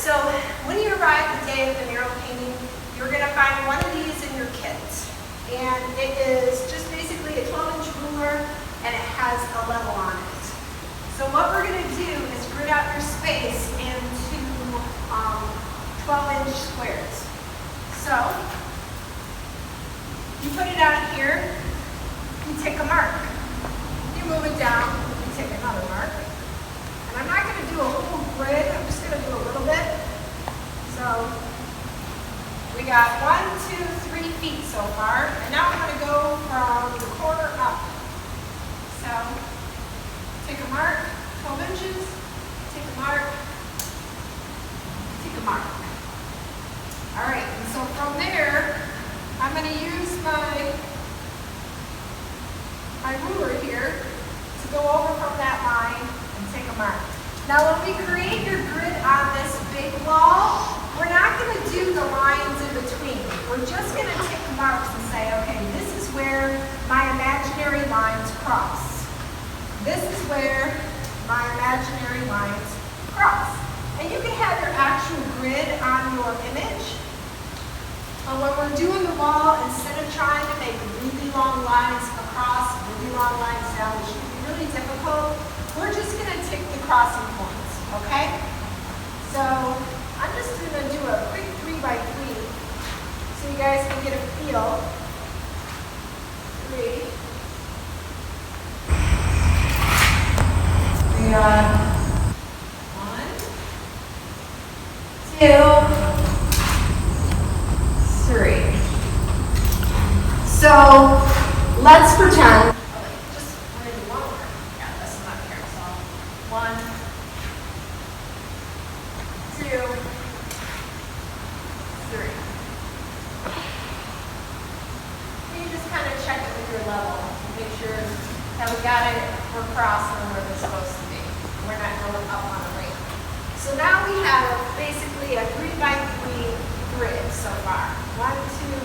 So when you arrive the day of the mural painting, you're going to find one of these in your kit. And it is just basically a 12-inch ruler, and it has a level on it. So what we're going to do is grid out your space into 12-inch squares. So you put it out here, you take a mark. You move it down, you take another mark. And I'm not going to do a whole grid, I'm just going to do a little bit. So we got 1, 2, 3 feet so far, and now I'm going to go from the corner up. So take a mark, 12 inches, take a mark, take a mark. All right, and so from there, I'm going to use my ruler here to go over from that line and take a mark. Now when we create your grid on this big wall, we're not going to do the lines in between. We're just going to take marks and say, okay, this is where my imaginary lines cross. This is where my imaginary lines cross. And you can have your actual grid on your image. But when we're doing the wall, instead of trying to make really long lines across, really long lines down, which can be really difficult, we're just going to tick the crossing points, okay? So I'm just going to do a quick 3x3 so you guys can get a feel. 3. We got 1, 2, 3. So let's pretend. Just we're gonna do one more. Yeah, this is not here. So 1, 2, 3. You just kind of check it with your level. Make sure that we got it. We're crossing where we're supposed to be. We're not going up on a ramp. So now we have basically a 3x3 grid so far. 1, 2,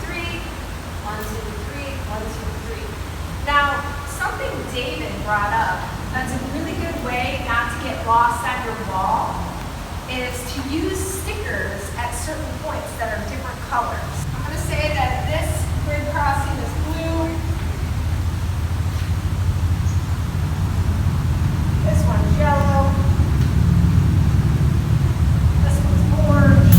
3, 1, 2, 3, 1, 2, 3. Now, something David brought up that's a really good way not to get lost on your wall is to use stickers at certain points that are different colors. I'm going to say that this grid crossing is blue. This one's yellow. This one's orange.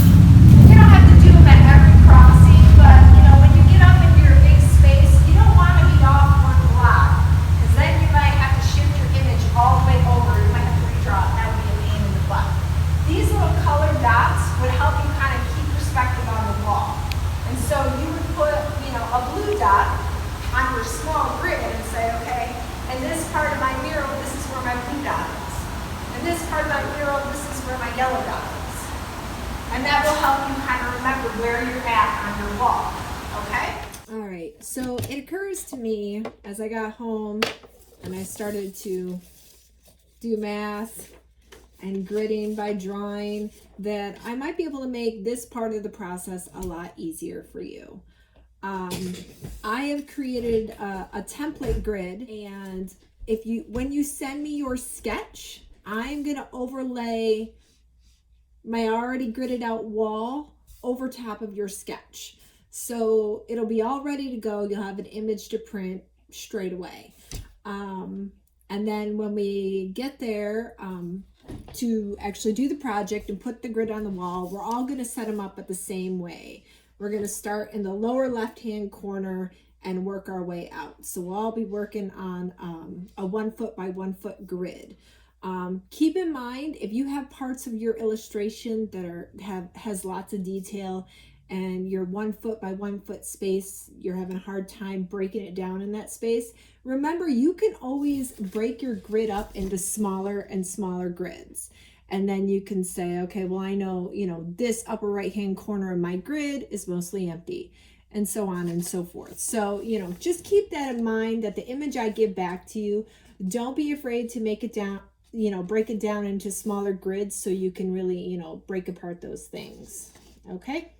You don't have to do them at every crossing, but you know, when you get up into your big space, you don't want to be off one block, because then you might have to shift your image all the way over. You might have to redraw it. That would be a pain in the butt. These little colored dots would help you kind of keep perspective on the wall. And so you would put, you know, a blue dot on your small grid and say, okay, in this part of my mural, this is where my blue dot is. In this part of my mural, this is where my yellow dot is. And that will help you kind of remember where you're at on your wall, okay? All right, so it occurs to me as I got home and I started to do math and gridding by drawing that I might be able to make this part of the process a lot easier for you. I have created a template grid, and when you send me your sketch, I'm gonna overlay my already gridded out wall over top of your sketch. So it'll be all ready to go. You'll have an image to print straight away. And then when we get there to actually do the project and put the grid on the wall, we're all gonna set them up at the same way. We're gonna start in the lower left-hand corner and work our way out. So we'll all be working on a 1 foot by 1 foot grid. Keep in mind, if you have parts of your illustration that has lots of detail and your 1 foot by 1 foot space, you're having a hard time breaking it down in that space, remember you can always break your grid up into smaller and smaller grids. And then you can say, okay, well, I know, you know, this upper right hand corner of my grid is mostly empty, and so on and so forth. So, you know, just keep that in mind, that the image I give back to you, don't be afraid to make it down, you know, break it down into smaller grids so you can really, you know, break apart those things. Okay.